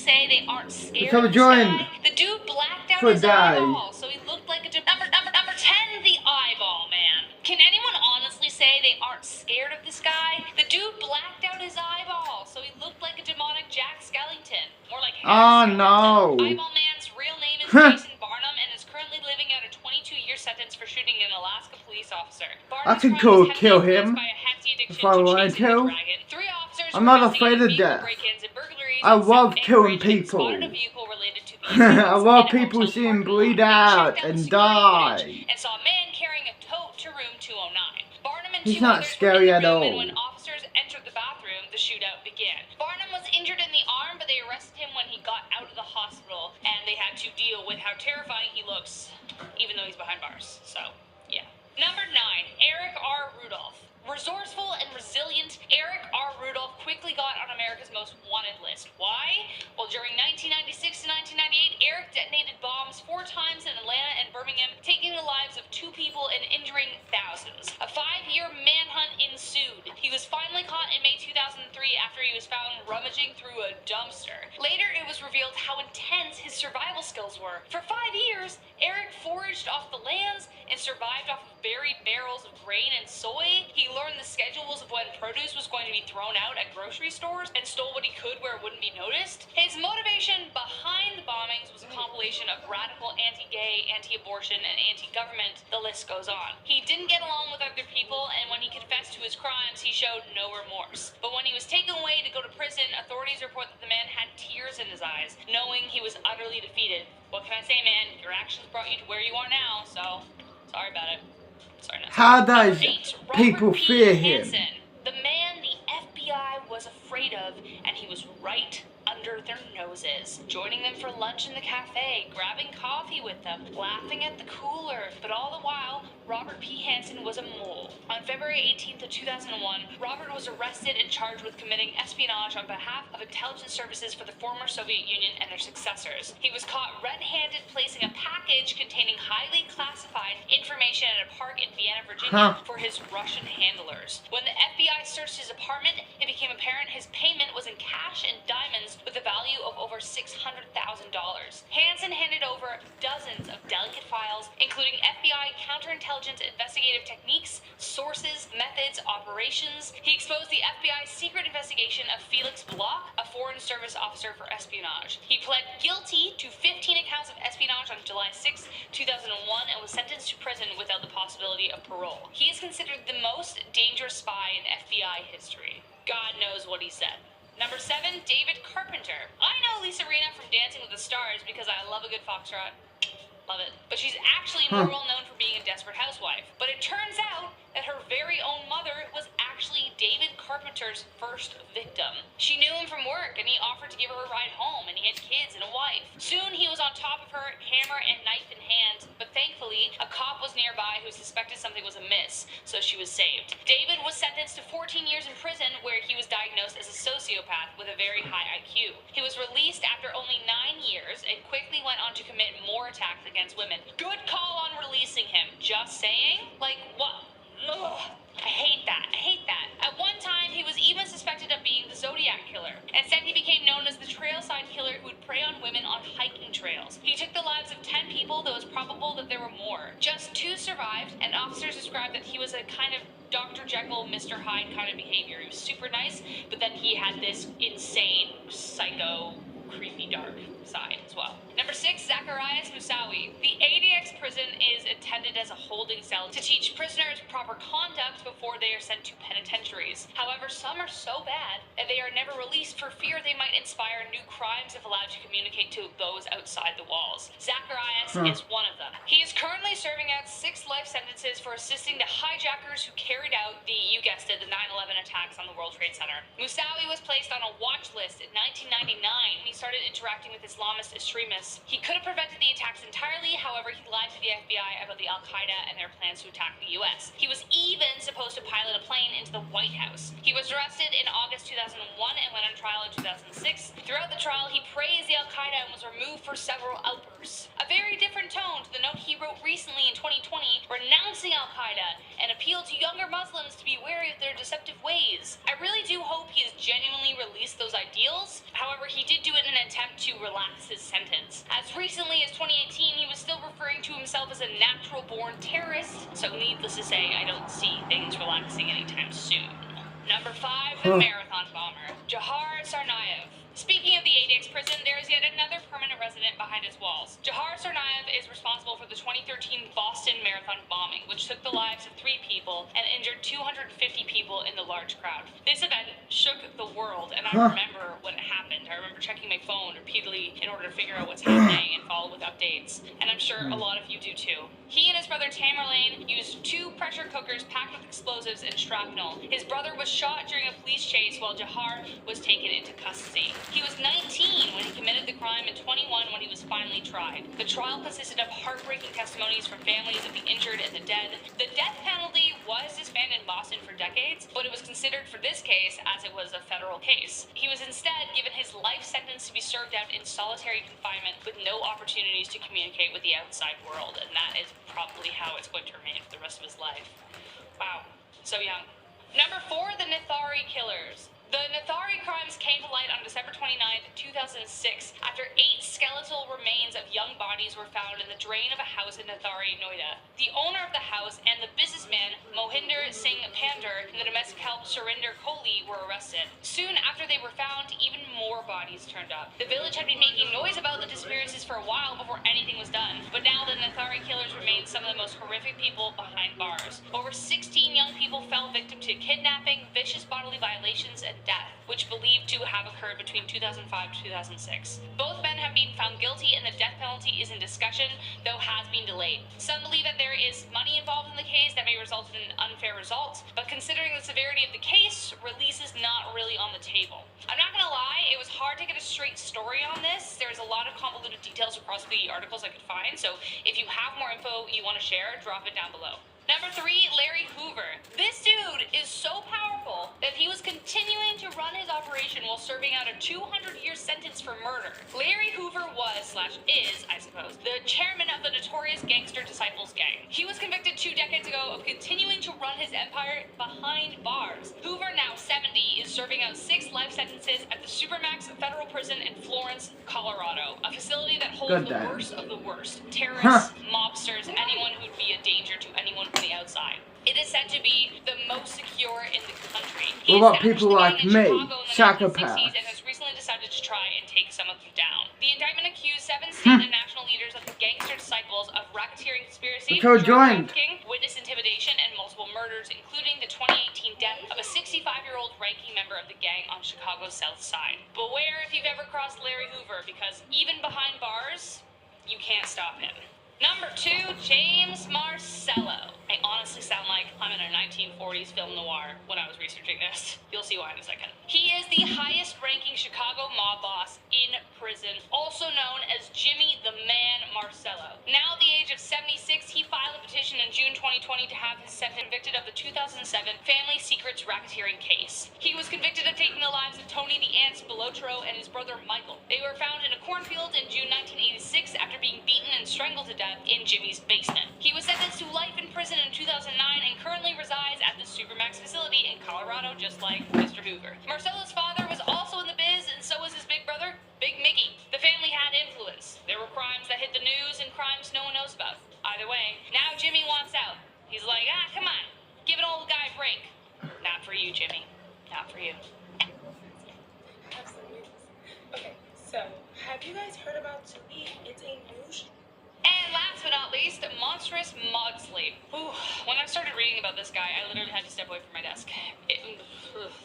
say they aren't scared So of this guy. The dude blacked out his eyeball, so he looked like a number 10, the eyeball man. Can anyone honestly say they aren't scared of this guy? The dude blacked out his eyeball, so he looked like a demonic Jack Skellington. More like Oh no. Eyeball man's real name is Jason Barnum and is currently living out a 22-year sentence for shooting an Alaska police officer. I could kill him if I wanted to. I'm not afraid of death. I love killing people. I love people seeing bleed out and die. And saw a man carrying a tote to room 209. Barnum and He's two not others scary were in at the room, all. and when officers entered the bathroom, the shootout began. Barnum was injured in the arm, but they arrested him when he got out of the hospital, and they had to deal with how terrifying he looks, even though he's behind bars. So, yeah. Number 9, Eric R Rudolph. Resourceful and resilient, Eric R. Rudolph quickly got on America's most wanted list. Why? Well, during 1996 to 1998, Eric detonated bombs 4 times in Atlanta and Birmingham, taking the lives of 2 people and injuring thousands. A 5-year manhunt ensued. He was finally caught in May 2003 after he was found rummaging through a dumpster. Later, it was revealed how intense his survival skills were. For 5 years, Eric foraged off the lands and survived off of buried barrels of grain and soy. He learned the schedules of when produce was going to be thrown out at grocery stores and stole what he could where it wouldn't be noticed. His motivation behind the bombings was a compilation of radical anti-gay, anti-abortion, and anti-government. The list goes on. He didn't get along with other people, and when he confessed to his crimes, he showed no remorse. But when he was taken away to go to prison, authorities report that the man had tears in his eyes, knowing he was utterly defeated. What can I say, man? Your actions brought you to where you are now, so sorry about it. How does people fear him? The man the FBI was afraid of, and he was right under their noses, joining them for lunch in the cafe, grabbing coffee with them, laughing at the cooler. But all the while, Robert P. Hansen was a mole. On February 18th of 2001, Robert was arrested and charged with committing espionage on behalf of intelligence services for the former Soviet Union and their successors. He was caught red-handed placing a package containing highly classified information at a park in Vienna, Virginia for his Russian handlers. When the FBI searched his apartment, it became apparent his payment was in cash and diamonds with a value of over $600,000. Hansen handed over dozens of delicate files, including FBI counterintelligence investigative techniques, sources, methods, operations. He exposed the FBI's secret investigation of Felix Bloch, a Foreign Service officer for espionage. He pled guilty to 15 accounts of espionage on July 6, 2001, and was sentenced to prison without the possibility of parole. He is considered the most dangerous spy in FBI history. God knows what he said. Number 7, David Carpenter. I know Lisa Rinna from Dancing with the Stars because I love a good foxtrot. Love it. But she's actually more well known for being a desperate housewife. But it turns out that her very own mother was actually David Carpenter's first victim. She knew him from work, and he offered to give her a ride home, and he had kids and a wife. Soon he was on top of her, hammer and knife in hand, but thankfully, a cop was nearby who suspected something was amiss, so she was saved. David was sentenced to 14 years in prison, where he was diagnosed as a sociopath with a very high IQ. He was released after only 9 years and quickly went on to commit more attacks against women. Good call on releasing him. Just saying? Like, what? Ugh, I hate that. I hate that. At one time, he was even suspected of being the Zodiac Killer. Instead, he became known as the trailside killer who would prey on women on hiking trails. He took the lives of 10 people, though it's probable that there were more. Just 2 survived, and officers described that he was a kind of Dr. Jekyll, Mr. Hyde kind of behavior. He was super nice, but then he had this insane, psycho, creepy, dark side as well. Number 6, Zacharias Musawi. The ADX prison is intended as a holding cell to teach prisoners proper conduct before they are sent to penitentiaries. However, some are so bad that they are never released for fear they might inspire new crimes if allowed to communicate to those outside the walls. Zacharias is one of them. He is currently serving out 6 life sentences for assisting the hijackers who carried out the, you guessed it, the 9/11 attacks on the World Trade Center. Musawi was placed on a watch list in 1999 when he started interacting with Islamist extremists. He could have prevented the attacks entirely, however, he lied to the FBI about the Al-Qaeda and their plans to attack the U.S. He was even supposed to pilot a plane into the White House. He was arrested in August 2001 and went on trial in 2006. Throughout the trial, he praised the Al-Qaeda and was removed for several outbursts. A very different tone to the note he wrote recently in 2020, renouncing Al-Qaeda and appealed to younger Muslims to be wary of their deceptive ways. I really do hope he is genuinely released embrace those ideals. However, he did do it in an attempt to relax his sentence. As recently as 2018, he was still referring to himself as a natural-born terrorist, so needless to say, I don't see things relaxing anytime soon. Number 5, the marathon bomber, Dzhokhar Tsarnaev. Speaking of the ADX prison, there is yet another permanent resident behind its walls. Dzhokhar Tsarnaev is responsible for the 2013 Boston Marathon bombing, which took the lives of 3 people and injured 250 people in the large crowd. This event shook the world, and I remember when it happened. I remember checking my phone repeatedly in order to figure out what's happening and follow with updates, and I'm sure a lot of you do too. He and his brother Tamerlane used 2 pressure cookers packed with explosives and shrapnel. His brother was shot during a police chase while Dzhokhar was taken into custody. He was 19 when he committed the crime and 21 when he was finally tried. The trial consisted of heartbreaking testimonies from families of the injured and the dead. The death penalty was disbanded in Boston for decades, but it was considered for this case as it was a federal case. He was instead given his life sentence to be served out in solitary confinement with no opportunities to communicate with the outside world, and that is probably how it's going to remain for the rest of his life. Wow, so young. Number 4, the Nethari killers. The Nethari crimes came to light on December 29, 2006, after 8 skeletal remains of young bodies were found in the drain of a house in Nethari, Noida. The owner of the house and the businessman Mohinder Singh Pander and the domestic help Surinder Kohli were arrested. Soon after they were found, even more bodies turned up. The village had been making noise about the disappearances for a while before anything was done, but now the Nethari killers remain some of the most horrific people behind bars. Over 16 young people fell victim to kidnapping, vicious bodily violations, and death, which believed to have occurred between 2005 to 2006. Both men have been found guilty and the death penalty is in discussion, though has been delayed. Some believe that there is money involved in the case that may result in an unfair result, but considering the severity of the case, release is not really on the table. I'm not gonna lie, it was hard to get a straight story on this. There's a lot of convoluted details across the articles I could find, so if you have more info you want to share, drop it down below. Number 3, Larry Hoover. This dude is so powerful that he was continuing to run his operation while serving out a 200-year sentence for murder. Larry Hoover was/is, I suppose, the chairman of the notorious Gangster Disciples gang. He was convicted 2 decades ago of continuing to run his empire behind bars. Hoover, now 70, is serving out 6 life sentences at the Supermax Federal Prison in Florence, Colorado, a facility that holds the worst of the worst. Terrorists, mobsters, anyone who'd be a danger to anyone from the outside. It is said to be the most secure in the country. What about people like me, psychopaths? And has recently decided to try and take some of them down. The indictment accused 7 state and national leaders of the Gangster Disciples of racketeering conspiracy, drug trafficking, witness intimidation, and multiple murders, including the 2018 death of a 65-year-old ranking member of the gang on Chicago's South Side. Beware if you've ever crossed Larry Hoover, because even behind bars, you can't stop him. Number 2, James Marcello. I honestly sound like I'm in a 1940s film noir when I was researching this. You'll see why in a second. He is the highest-ranking Chicago mob boss in prison, also known as Jimmy the Man Marcello. Now at the age of 76, he filed a petition in June 2020 to have his sentence convicted of the 2007 Family Secrets racketeering case. He was convicted of taking the lives of Tony the Ant Belotro and his brother Michael. They were found in a cornfield in June 1986 after being beaten and strangled to death in Jimmy's basement. He was sentenced to life in prison in 2009 and currently resides at the Supermax facility in Colorado, just like Mr. Hoover. Marcello's father was also in the biz, and so was his big brother, Big Mickey. The family had influence. There were crimes that hit the news and crimes no one knows about. Either way, now Jimmy wants out. He's like, come on, give an old guy a break. Not for you, Jimmy. Not for you. Absolutely. Okay, so have you guys heard about Tubi? It's a new And last but not least, Monstrous Maudsley. Ooh, when I started reading about this guy, I literally had to step away from my desk.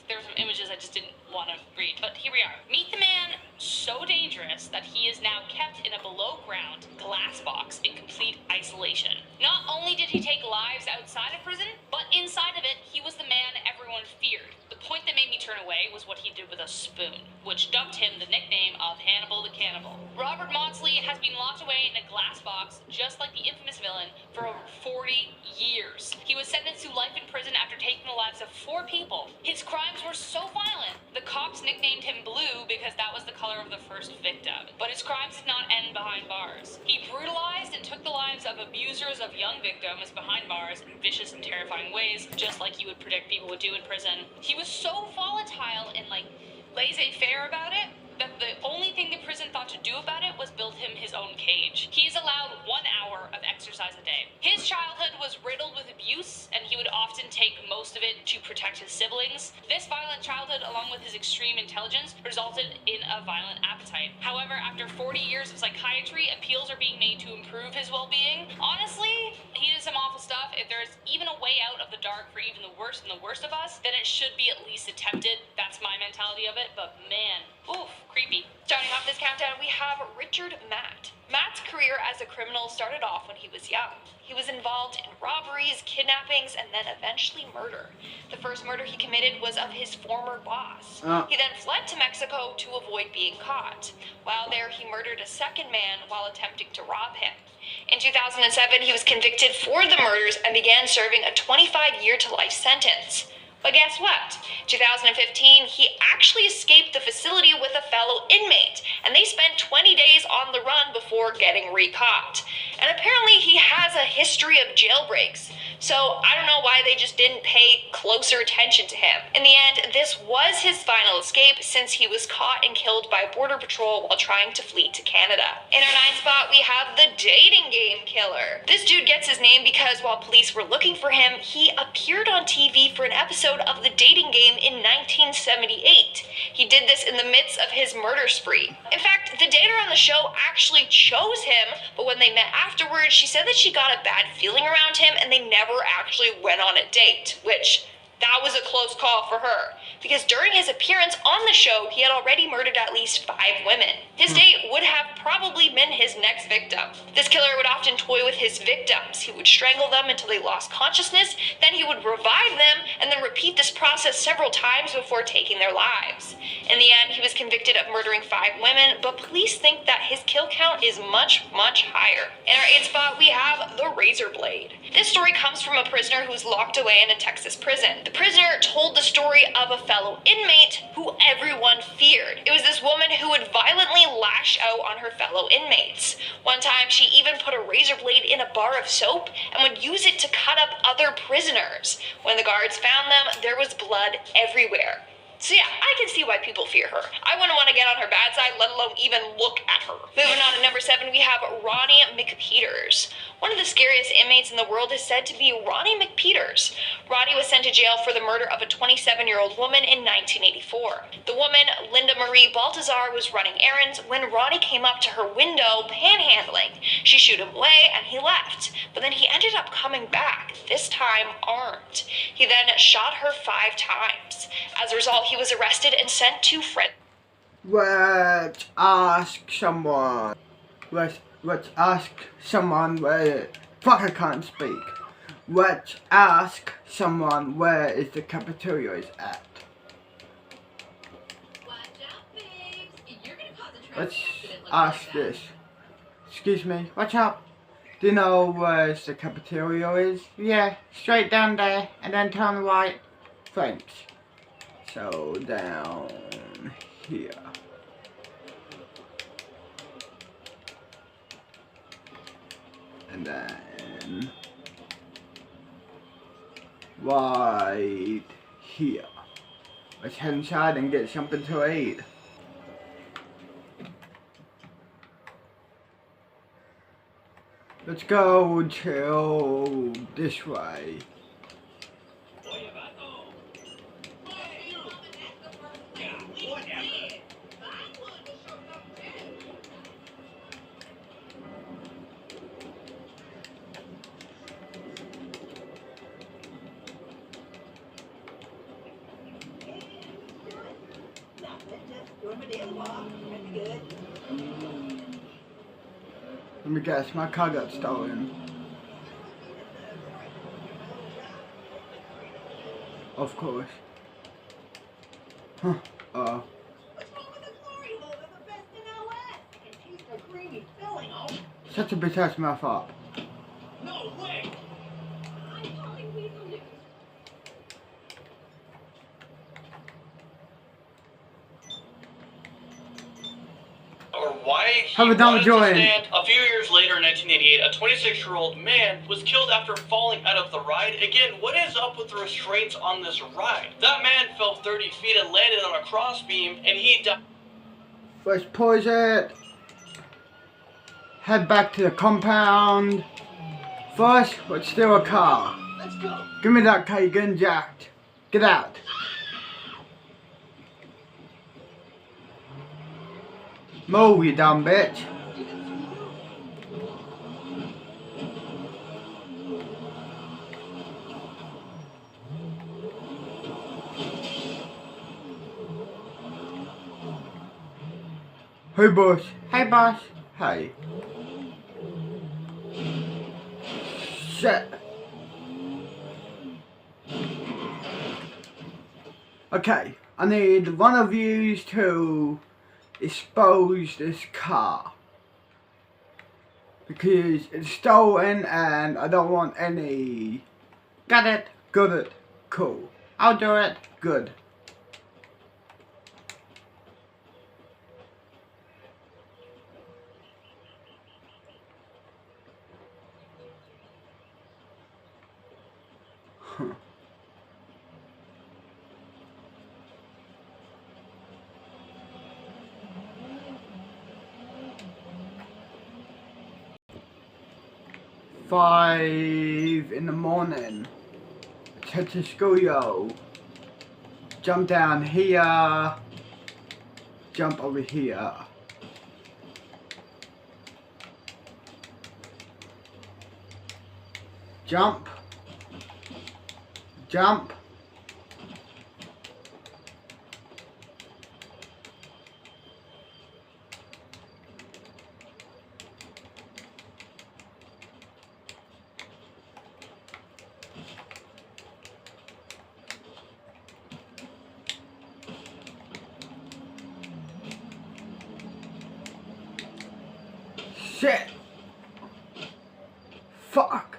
There were some images I just didn't want to read, but here we are. Meet the man so dangerous that he is now kept in a below-ground glass box in complete isolation. Not only did he take lives outside of prison, but inside of it, he was the man everyone feared. The point that made me turn away was what he did with a spoon, which dubbed him the nickname of Hannibal the Cannibal. Robert Maudsley has been locked away in a glass box, just like the infamous villain, for over 40 years. He was sentenced to life in prison after taking the lives of 4 people. His crimes were so violent, the cops nicknamed him Blue because that was the color of the first victim. But his crimes did not end behind bars. He brutalized and took the lives of abusers of young victims behind bars in vicious and terrifying ways, just like you would predict people would do in prison. He was so volatile and laissez-faire about it that the only thing the prison thought to do about it was build him his own cage. He is allowed 1 hour of exercise a day. His childhood was riddled with abuse, and he would often take most of it to protect his siblings. This violent childhood, along with his extreme intelligence, resulted in a violent appetite. However, after 40 years of psychiatry, appeals are being made to improve his well-being. Honestly, he did some awful stuff. If there's even a way out of the dark for even the worst and the worst of us, then it should be at least attempted. That's my mentality of it, but man, oof, creepy. Starting off this countdown, we have Richard Matt. Matt's career as a criminal started off when he was young. He was involved in robberies, kidnappings, and then eventually murder. The first murder he committed was of his former boss. He then fled to Mexico to avoid being caught. While there, he murdered a second man while attempting to rob him. In 2007, he was convicted for the murders and began serving a 25-year-to-life sentence. But guess what? 2015, he actually escaped the facility with a fellow inmate, and they spent 20 days on the run before getting re-caught. And apparently he has a history of jailbreaks, so I don't know why they just didn't pay closer attention to him. In the end, this was his final escape since he was caught and killed by Border Patrol while trying to flee to Canada. In our 9th spot, we have the dating game killer. This dude gets his name because while police were looking for him, he appeared on TV for an episode of the dating game in 1978. He did this in the midst of his murder spree. In fact, the dater on the show actually chose him, but when they met afterwards, she said that she got a bad feeling around him and they never actually went on a date, which that was a close call for her, because during his appearance on the show, he had already murdered at least 5 women. His date would have probably been his next victim. This killer would often toy with his victims. He would strangle them until they lost consciousness, then he would revive them, and then repeat this process several times before taking their lives. In the end, he was convicted of murdering 5 women, but police think that his kill count is much, much higher. In our 8th spot, we have the razor blade. This story comes from a prisoner who was locked away in a Texas prison. The prisoner told the story of a fellow inmate who everyone feared. It was this woman who would violently lash out on her fellow inmates. One time, she even put a razor blade in a bar of soap and would use it to cut up other prisoners. When the guards found them, there was blood everywhere. So yeah, I can see why people fear her. I wouldn't want to get on her bad side, let alone even look at her. Moving on to number 7, we have Ronnie Mcpeters. One of the scariest inmates in the world is said to be Ronnie Mcpeters. Ronnie was sent to jail for the murder of a 27-year-old woman in 1984. The woman, Linda Marie Baltazar, was running errands when Ronnie came up to her window panhandling. She shooed him away and he left, but then he ended up coming back, this time armed. He then shot her 5 times. As a result, he was arrested and sent to Fred. Let's ask someone. Let's ask someone where. Fuck, I can't speak. Let's ask someone where is the cafeteria is at. Watch out, babes. You're gonna cause a Let's traffic accident ask like this. Excuse me, watch out. Do you know where the cafeteria is? Yeah, straight down there and then turn right. Thanks. So down here. And then right here. Let's head inside and get something to eat. Let's go to this way. Let me guess, my car got stolen. Of course. Huh. What's wrong with the glory hole? They're the best in LS. I can taste the creamy filling. Oh. Such a bitch ass mouth up. No way. I'm calling Weasel News. Or why he Have a dumb wanted to joint. stand. A few years later in 1988, a 26-year-old man was killed after falling out of the ride. Again, what is up with the restraints on this ride? That man fell 30 feet and landed on a crossbeam, and he died. Let's pause it. Head back to the compound. First, let's steal a car. Let's go. Give me that car, you're getting jacked. Get out. Move, you dumb bitch. Hey boss. Hey boss. Hey. Shit. Okay, I need one of you to expose this car. Because it's stolen and I don't want any... Got it? Good. Cool. I'll do it. Good. Huh. Five in the morning. Let's head to school, yo. Jump down here. Jump over here. Jump. Jump. Shit. Fuck.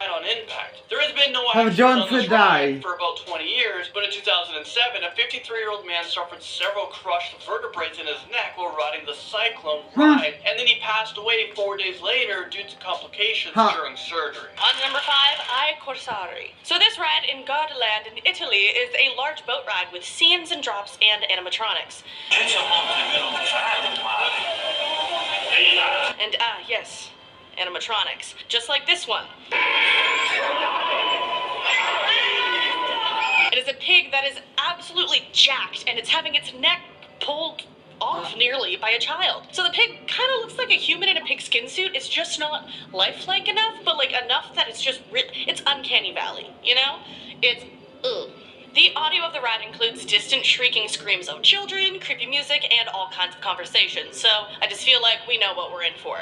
On impact. There has been no Have accidents John on this to die. ride for about 20 years, but in 2007, a 53-year-old man suffered several crushed vertebrae in his neck while riding the Cyclone ride, and then he passed away 4 days later due to complications during surgery. On number 5, I Corsari. So this ride in Gardaland in Italy is a large boat ride with scenes and drops and animatronics. And yes, animatronics, just like this one. It is a pig that is absolutely jacked, and it's having its neck pulled off nearly by a child. So the pig kind of looks like a human in a pigskin suit. It's just not lifelike enough, but like enough that it's just it's uncanny valley, you know? It's ugh. The audio of the ride includes distant shrieking screams of children, creepy music, and all kinds of conversations. So I just feel like we know what we're in for.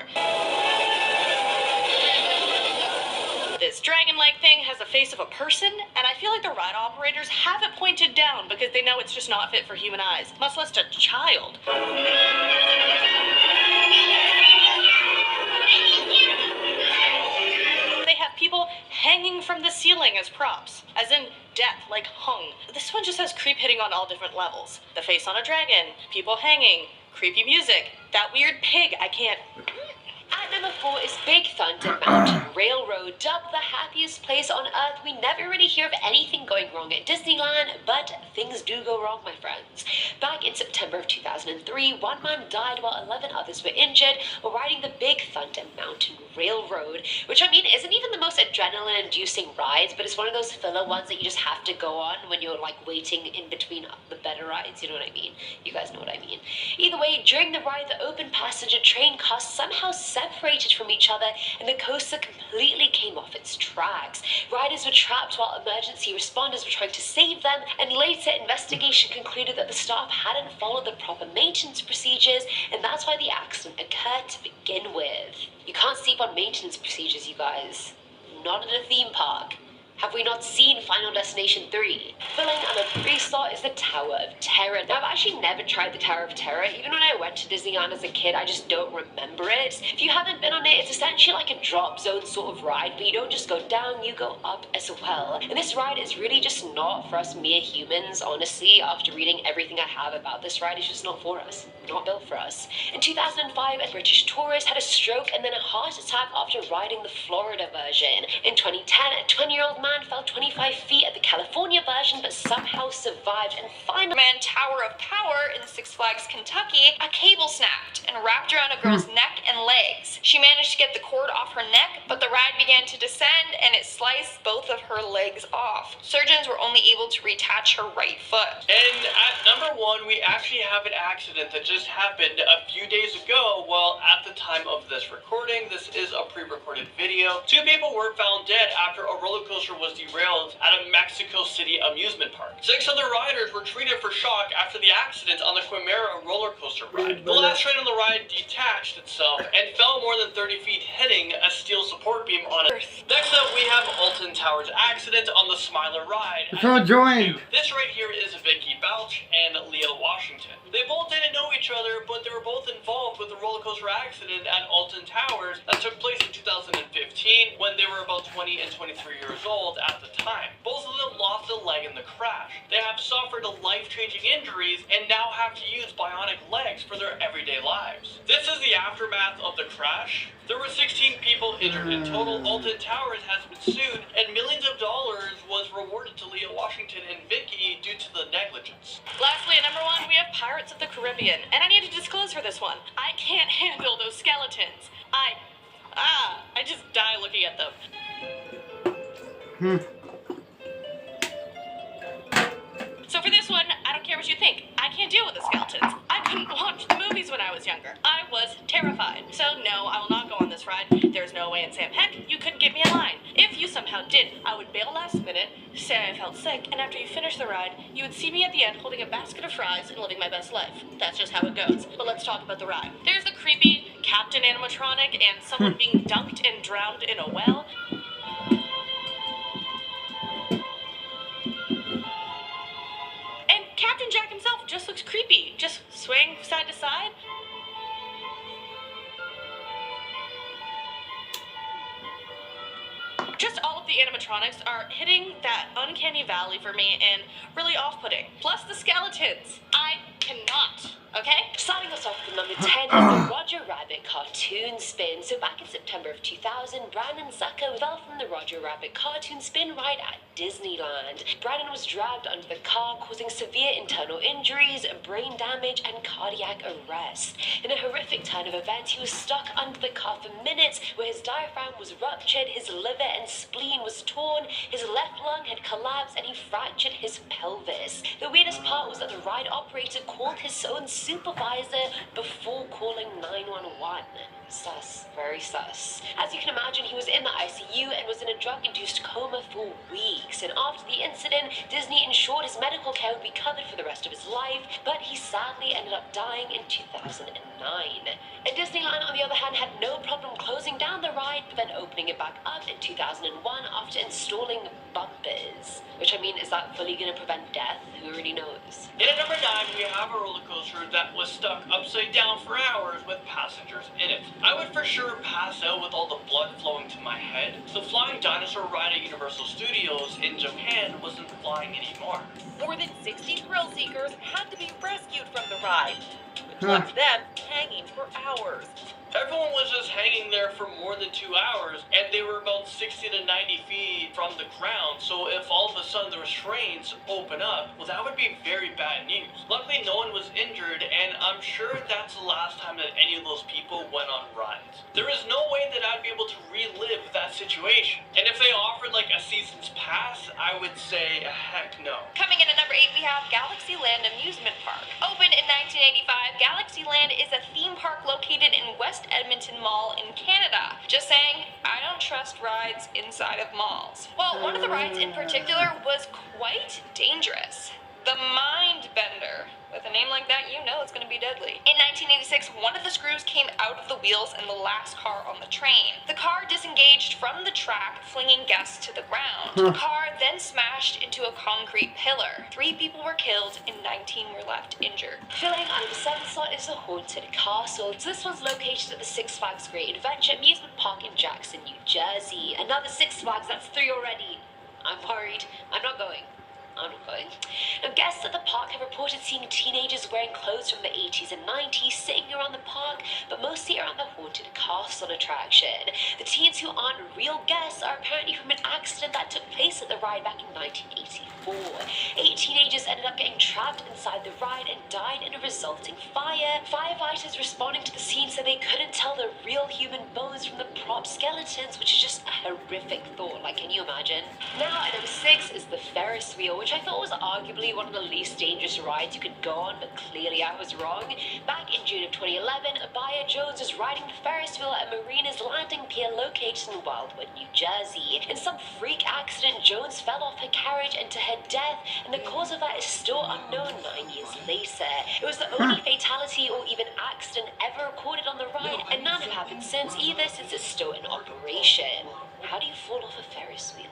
This dragon-like thing has the face of a person, and I feel like the ride operators have it pointed down because they know it's just not fit for human eyes, much less a child. They have people hanging from the ceiling as props, as in death, like hung. This one just has creep hitting on all different levels. The face on a dragon, people hanging, creepy music, that weird pig, I can't... At number 4 is Big Thunder Mountain Railroad, dubbed the happiest place on earth. We never really hear of anything going wrong at Disneyland, but things do go wrong, my friends. Back in September of 2003, one man died while 11 others were injured while riding the Big Thunder Mountain Railroad, which I mean isn't even the most adrenaline-inducing rides, but it's one of those filler ones that you just have to go on when you're like waiting in between the better rides, you know what I mean? You guys know what I mean. Either way, during the ride, the open passenger train cars somehow separated from each other and the coaster completely came off its tracks. Riders were trapped while emergency responders were trying to save them, and later investigation concluded that the staff hadn't followed the proper maintenance procedures, and that's why the accident occurred to begin with. You can't sleep on maintenance procedures, you guys. Not in a theme park. Have we not seen Final Destination 3? Filling on a 3 slot is the Tower of Terror. Now, I've actually never tried the Tower of Terror. Even when I went to Disneyland as a kid, I just don't remember it. If you haven't been on it, it's essentially like a drop zone sort of ride, but you don't just go down, you go up as well. And this ride is really just not for us mere humans, honestly. After reading everything I have about this ride, it's just not for us. Not built for us. In 2005, a British tourist had a stroke and then a heart attack after riding the Florida version. In 2010, a 20-year-old man fell 25 feet at the California version but somehow survived. And finally, Tower of Power in Six Flags, Kentucky, a cable snapped and wrapped around a girl's neck and legs. She managed to get the cord off her neck, but the ride began to descend and it sliced both of her legs off. Surgeons were only able to reattach her right foot. And at number 1, we actually have an accident that just happened a few days ago. Well, at the time of this recording, this is a pre-recorded video. 2 people were found dead after a roller coaster was derailed at a Mexico City amusement park. 6 other riders were treated for shock after the accident on the Quimera roller coaster ride. The last train on the ride detached itself and fell more than 30 feet, hitting a steel support beam on it. Next up, we have Alton Tower's accident on the Smiler ride. So joined. This right here is Vicki, Belch, and Leah Washington. They both didn't know each other, but they were both involved with the roller coaster accident at Alton Towers that took place in 2015 when they were about 20 and 23 years old at the time. Both of them lost a leg in the crash. They have suffered life-changing injuries and now have to use bionic legs for their everyday lives. This is the aftermath of the crash. There were 16 people injured in total. Alton Towers has been sued, and millions of dollars was rewarded to Leah Washington and Vicki due to the negligence. Lastly, at number 1, we have Pirates of the Caribbean. And I need to disclose for this one, I can't handle those skeletons. I just die looking at them. So for this one, I don't care what you think. I can't deal with the skeletons. I couldn't watch the movies when I was younger. I was terrified. So no, I will not go on this ride. There's no way in Sam Heck you couldn't get me a line. If you somehow did, I would bail last minute, say I felt sick, and after you finish the ride, you would see me at the end holding a basket of fries and living my best life. That's just how it goes. But let's talk about the ride. There's the creepy Captain animatronic and someone being dunked and drowned in a well. Captain Jack himself just looks creepy. Just swaying side to side. Just all of the animatronics are hitting that uncanny valley for me and really off-putting. Plus the skeletons. I cannot. Okay? Starting us off with number 10 is the Roger Rabbit cartoon spin. So back in September of 2000, Brandon and Zucker fell from the Roger Rabbit cartoon spin ride at Disneyland. Brandon was dragged under the car, causing severe internal injuries, brain damage, and cardiac arrest. In a horrific turn of events, he was stuck under the car for minutes, where his diaphragm was ruptured, his liver and spleen was torn, his left lung had collapsed, and he fractured his pelvis. The weirdest part was that the ride operator called his own supervisor before calling 911. Sus. Very sus. As you can imagine, he was in the ICU and was in a drug-induced coma for weeks. And after the incident, Disney ensured his medical care would be covered for the rest of his life, but he sadly ended up dying in 2009. And Disneyland, on the other hand, had no problem closing down the ride, but then opening it back up in 2001 after installing bumpers. Which, I mean, is that fully going to prevent death? Who really knows? And at number 9, we have a roller coaster that was stuck upside down for hours with passengers in it. I would for sure pass out with all the blood flowing to my head. The flying dinosaur ride at Universal Studios in Japan wasn't flying anymore. More than 60 thrill seekers had to be rescued from the ride, which left them hanging for hours. Everyone was just hanging there for more than 2 hours, and they were about 60 to 90 feet from the ground, so if all of a sudden the restraints open up, well, that would be very bad news. Luckily, no one was injured, and I'm sure that's the last time that any of those people went on rides. There is no way that I'd be able to relive that situation, and if they offered like a season's pass, I would say heck no. Coming in at number 8, we have Galaxyland Amusement Park. Opened in 1985, Galaxyland is a theme park located in West Edmonton Mall in Canada. Just saying, I don't trust rides inside of malls. Well, one of the rides in particular was quite dangerous. The Mind Bender. With a name like that, you know it's going to be deadly. In 1986, one of the screws came out of the wheels in the last car on the train. The car disengaged from the track, flinging guests to the ground. The car then smashed into a concrete pillar. 3 people were killed and 19 were left injured. Filling on the 7th slot is the Haunted Castle. So this one's located at the Six Flags Great Adventure Amusement Park in Jackson, New Jersey. Another Six Flags, that's 3 already. I'm worried. I'm not going. Now, guests at the park have reported seeing teenagers wearing clothes from the 80s and 90s sitting around the park, but mostly around the Haunted Castle attraction. The teens who aren't real guests are apparently from an accident that took place at the ride back in 1984. 8 teenagers ended up getting trapped inside the ride and died in a resulting fire. Firefighters responding to the scene said they couldn't tell the real human bones from the prop skeletons, which is just a horrific thought. Like, can you imagine? Now, at number 6 is the Ferris Wheel, which I thought was arguably one of the least dangerous rides you could go on, but clearly I was wrong. Back in June of 2011, Abaya Jones was riding the Ferris Wheel at Marina's Landing Pier located in Wildwood, New Jersey. In some freak accident, Jones fell off her carriage and to her death, and the cause of that is still unknown 9 years later. It was the only fatality or even accident ever recorded on the ride, and none have happened since either, since it's still in operation. How do you fall off a Ferris wheel?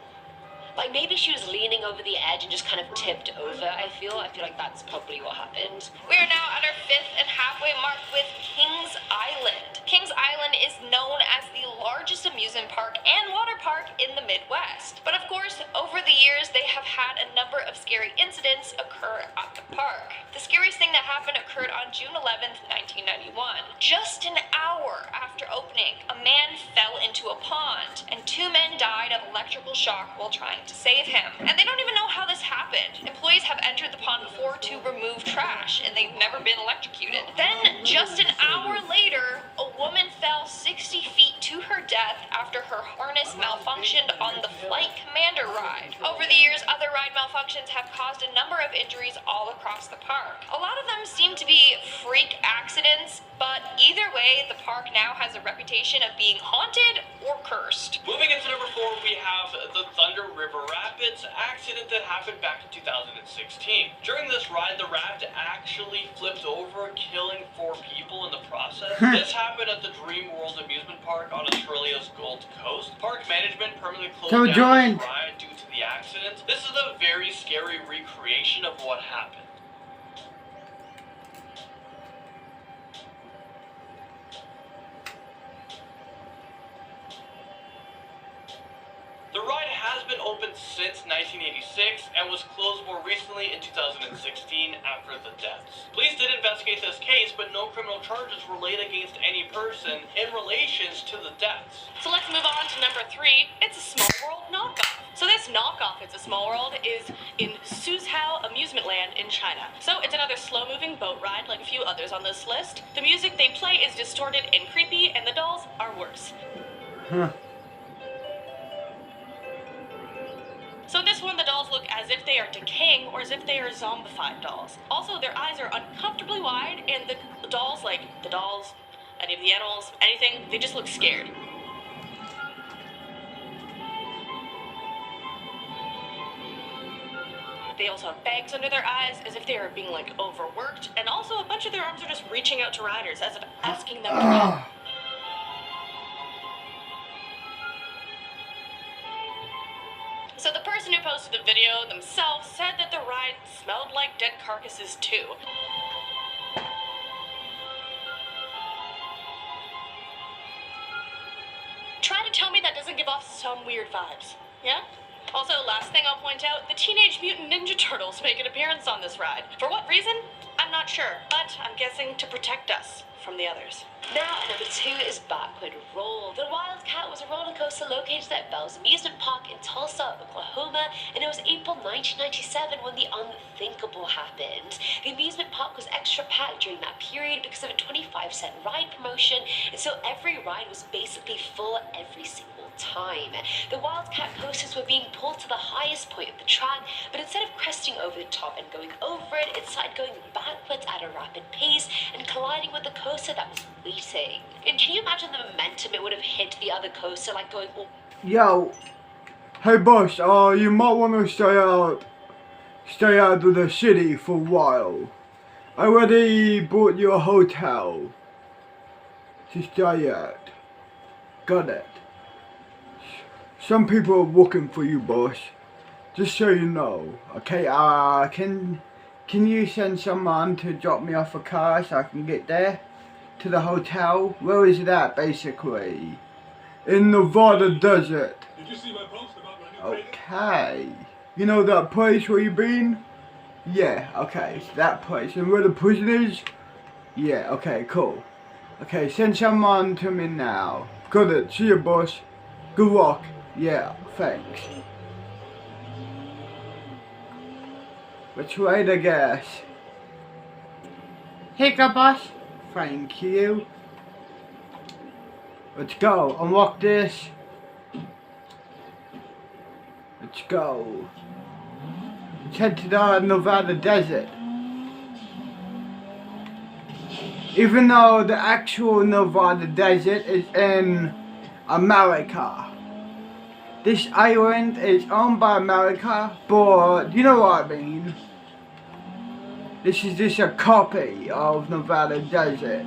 Like, maybe she was leaning over the edge and just kind of tipped over, I feel like that's probably what happened. We are now at our 5th and halfway mark with Kings Island. Kings Island is known as the largest amusement park and water park in the Midwest. But of course, over the years, they have had a number of scary incidents occur at the park. The scariest thing that happened occurred on June 11th, 1991. Just an hour after opening, a man fell into a pond, and 2 men died of electrical shock while trying to save him. And they don't even know how this happened. Employees have entered the pond before to remove trash, and they've never been electrocuted. Then, just an hour later, a woman fell 60 feet to her death after her harness malfunctioned on the Flight Commander ride. Over the years, other ride malfunctions have caused a number of injuries all across the park. A lot of them seem to be freak accidents, but either way, the park now has a reputation of being haunted or cursed. Moving into number 4, we have the Thunder River Rapids accident that happened back in 2016. During this ride, the raft actually flipped over, killing 4 people in the process. This happened at the Dream World Amusement Park on Australia's Gold Coast. Park management permanently closed down this ride due to the accident. This is a very scary recreation of what happened. The ride has been open since 1986 and was closed more recently in 2016 after the deaths. Police did investigate this case, but no criminal charges were laid against any person in relations to the deaths. So let's move on to number 3. It's a Small World knockoff. So this knockoff, It's a Small World, is in Suzhou Amusement Land in China. So it's another slow-moving boat ride like a few others on this list. The music they play is distorted and creepy, and the dolls are worse. So in this one, the dolls look as if they are decaying or as if they are zombified dolls. Also, their eyes are uncomfortably wide, and the dolls, any of the animals, anything, they just look scared. They also have bags under their eyes as if they are being overworked, and also a bunch of their arms are just reaching out to riders as if asking them to help. So the person who posted the video themselves said that the ride smelled like dead carcasses too. Try to tell me that doesn't give off some weird vibes, yeah? Also, last thing I'll point out, the Teenage Mutant Ninja Turtles make an appearance on this ride. For what reason? I'm not sure, but I'm guessing to protect us from the others. Now, number 2 is Backward Roll. The Wildcat was a roller coaster located at Belch Amusement Park in Tulsa, Oklahoma, and it was April 1997 when the unthinkable happened. The amusement park was extra packed during that period because of a 25-cent ride promotion, and so every ride was basically full every single time. The Wildcat coasters were being pulled to the highest point of the track, but instead of cresting over the top and going over it, it started going backwards at a rapid pace and colliding with the coaster that was waiting. And can you imagine the momentum it would have hit the other coaster, going... Yo, hey boss, you might want to stay out of the city for a while. I already bought you a hotel to stay at. Got it. Some people are looking for you, boss. Just so you know. Okay, can you send someone to drop me off a car so I can get there? To the hotel? Where is that, basically? In Nevada desert. Did you see my post about my new Okay. You know that place where you been? Yeah, okay, it's that place. And where the prison is? Yeah, okay, cool. Okay, send someone to me now. Got it. See you, boss. Good luck. Yeah, thanks. Which way to guess? Here you go, boss. Thank you. Let's go. Unlock this. Let's go. Let's head to the Nevada desert. Even though the actual Nevada desert is in America. This island is owned by America, but you know what I mean. This is just a copy of Nevada desert.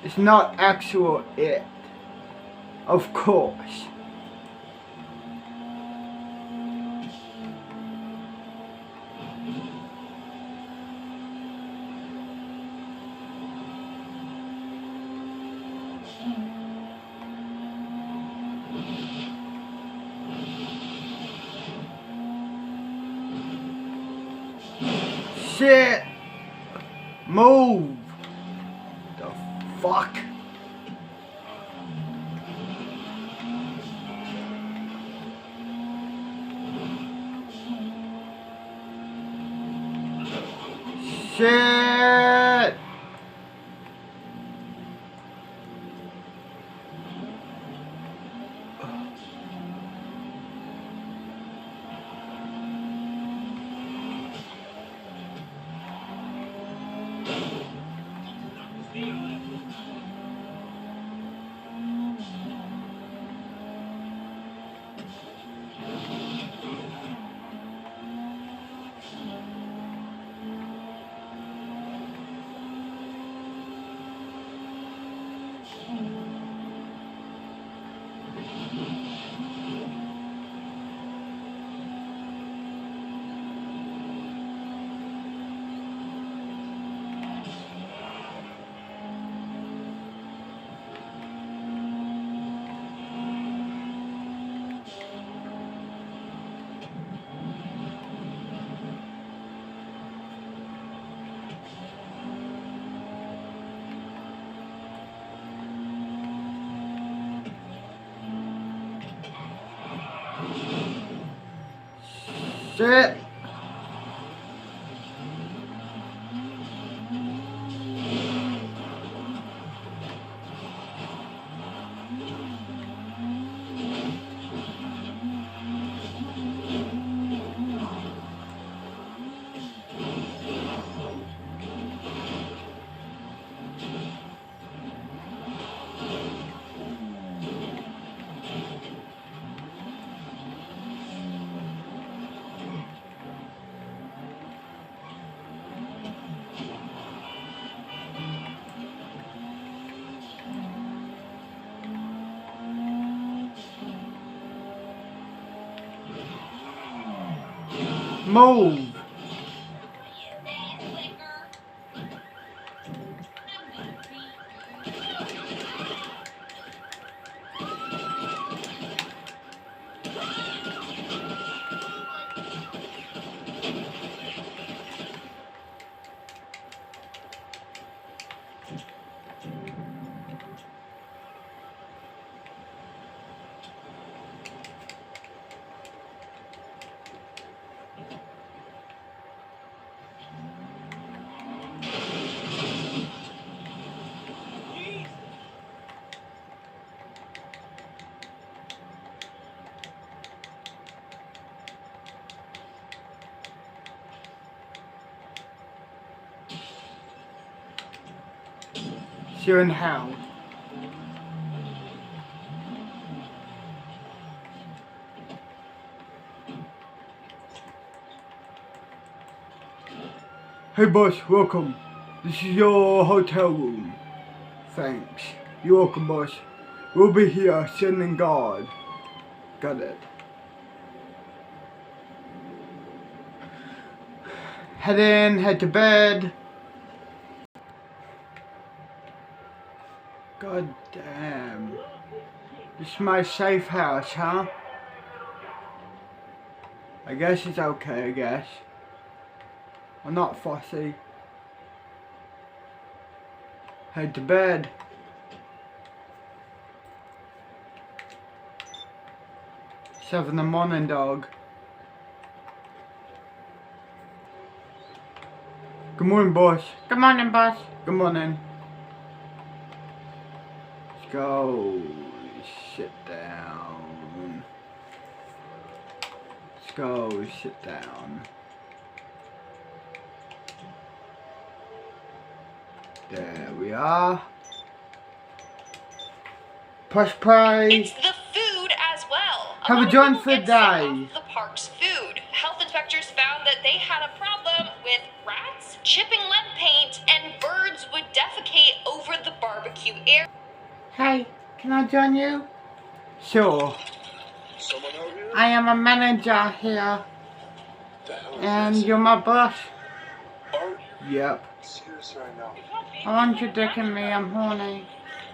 It's not actual it. Of course. Shit! Move! The fuck? Shit! Shit! Move! You're in hell. Hey boss, welcome. This is your hotel room. Thanks. You're welcome, boss. We'll be here sending guard. Got it. Head in, head to bed. God damn. This is my safe house, huh? I guess it's okay, I guess. I'm not fussy. Head to bed. Seven in the morning, dog. Good morning, boss. Good morning, boss. Good morning. Let's go. Sit down. Let's go. Sit down. There we are. Push play. It's the food as well. Have a joint for a day. The park's food. Health inspectors found that they had a problem with rats chipping lead paint and birds would defecate over the barbecue area. Hey, can I join you? Sure. Someone out here? I am a manager here. The hell is And this? you're my boss? Are you Yep. serious right now? I want you dicking me, I'm horny.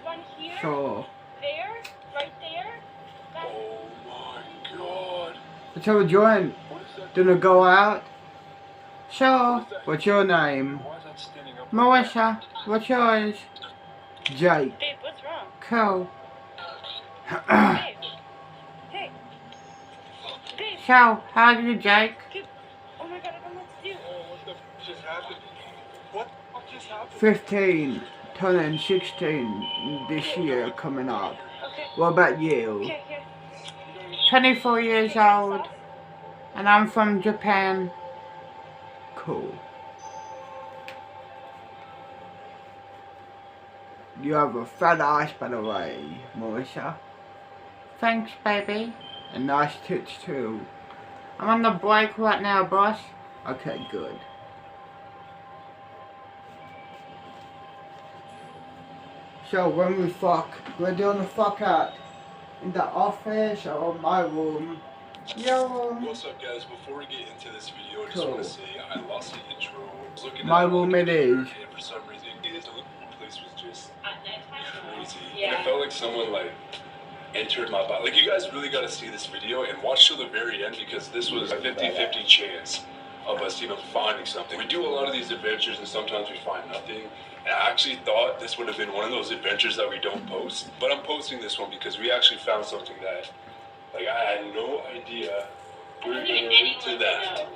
One here, Sure. there, right there. That's Oh my god. Let's have a joint. What is that? Gonna go out? Sure. What's your name? Why is that standing up? Melissa. What's yours? Jake. babe, what's wrong? Cool. Babe. Hey. Babe. So, how are you, Jake? Oh my god, I don't know what to do. Oh, what the f just happened? What just happened? 15. Turning 16 this year coming up. Okay. What about you? Here, here. 24 years old. And I'm from Japan. Cool. You have a fat ass, by the way, Melissa. Thanks, baby. And nice tits, too. I'm on the break right now, boss. Okay, good. So, when we fuck, we're doing the fuck out. In the office or my room. Your room. What's up, guys? Before we get into this video, I just Cool. want to say I lost the intro. I was looking My at room it is. and for some reason, the place was just crazy. And it felt like someone like entered my body. Like, you guys really got to see this video and watch till the very end because this was a 50-50 chance of us even finding something. We do a lot of these adventures and sometimes we find nothing. And I actually thought this would have been one of those adventures that we don't post. But I'm posting this one because we actually found something that, like, I had no idea we were going to run into that.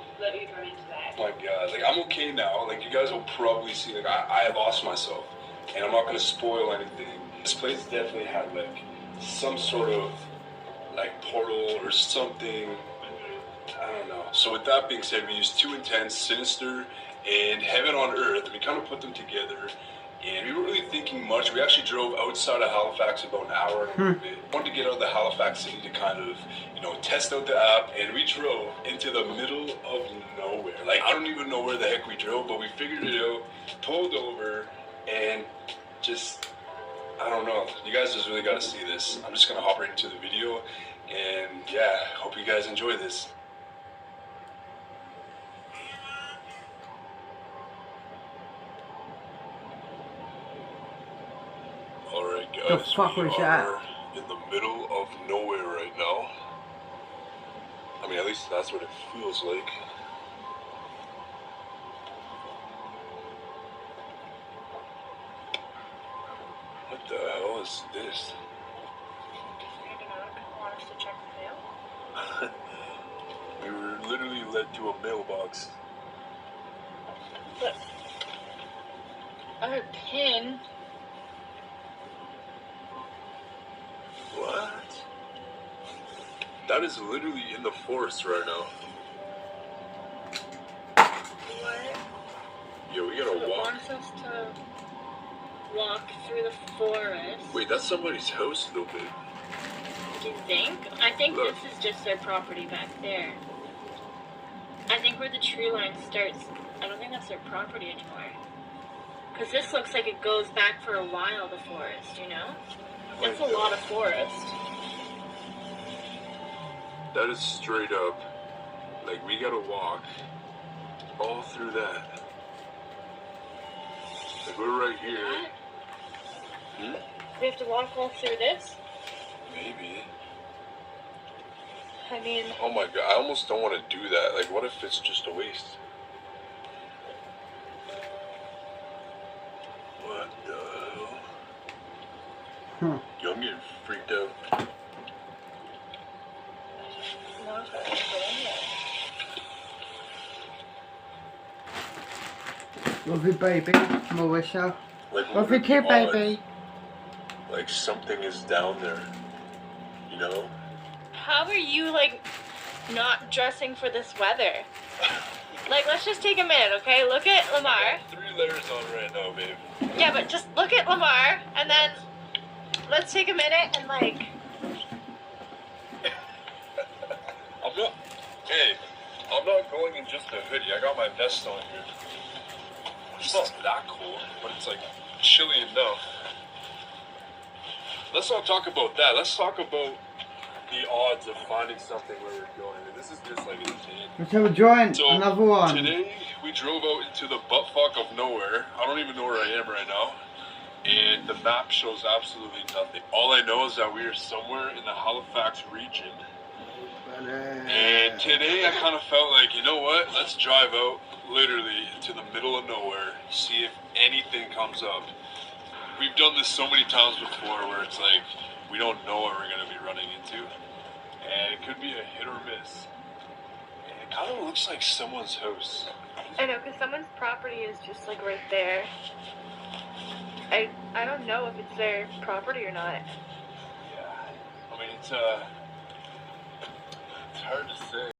Oh my god, like, I'm okay now. Like, you guys will probably see, like, I lost myself. And I'm not going to spoil anything. This place definitely had, like, some sort of, like, portal or something. I don't know. So with that being said, we used 2 Intense, Sinister, and Heaven on Earth. We kind of put them together, and we weren't really thinking much. We actually drove outside of Halifax about an hour and a bit. Wanted to get out of the Halifax city to kind of, you know, test out the app, and we drove into the middle of nowhere. Like, I don't even know where the heck we drove, but we figured it out, pulled over, and just, I don't know. You guys just really got to see this. I'm just going to hop right into the video, and yeah, hope you guys enjoy this. Alright guys, The fuck was that? in the middle of nowhere right now. I mean, at least that's what it feels like. What the hell is this? Want us to check the mail? We were literally led to a mailbox. Look. A pin. What? That is literally in the forest right now. What? Yo, we gotta It walk. wants us to walk through the forest. Wait, that's somebody's house though, babe. Do you think? I think Look. this is just their property back there. I think where the tree line starts, I don't think that's their property anymore. Because this looks like it goes back for a while, the forest, you know? It's a lot of forest. That is straight up. Like, we gotta walk all through that. Like, we're right here. We have to walk all through this? Maybe. I mean... Oh my god, I almost don't want to do that. Like, what if it's just a waste? What the hell? Yo, I'm getting freaked out. Love you, baby, Melissa. Like, Love you too, baby. Like, something is down there. You know? How are you, like, not dressing for this weather? Like, let's just take a minute, okay? Look at Lamar. I got 3 layers on right now, babe. Yeah, but just look at Lamar, and then let's take a minute and, like... I'm not going in just a hoodie. I got my vest on here. It's not that cold, but it's, like, chilly enough. Let's not talk about that. Let's talk about the odds of finding something where we're going. And this is just like insane. Let's have a joint. So Another one. Today we drove out into the buttfuck of nowhere. I don't even know where I am right now. And the map shows absolutely nothing. All I know is that we are somewhere in the Halifax region. And today I kind of felt like, you know what? Let's drive out literally to the middle of nowhere, see if anything comes up. We've done this so many times before where it's like, we don't know what we're going to be running into. And it could be a hit or miss. And it kind of looks like someone's house. I know, because someone's property is just, like, right there. I don't know if it's their property or not. Yeah. I mean, it's hard to say.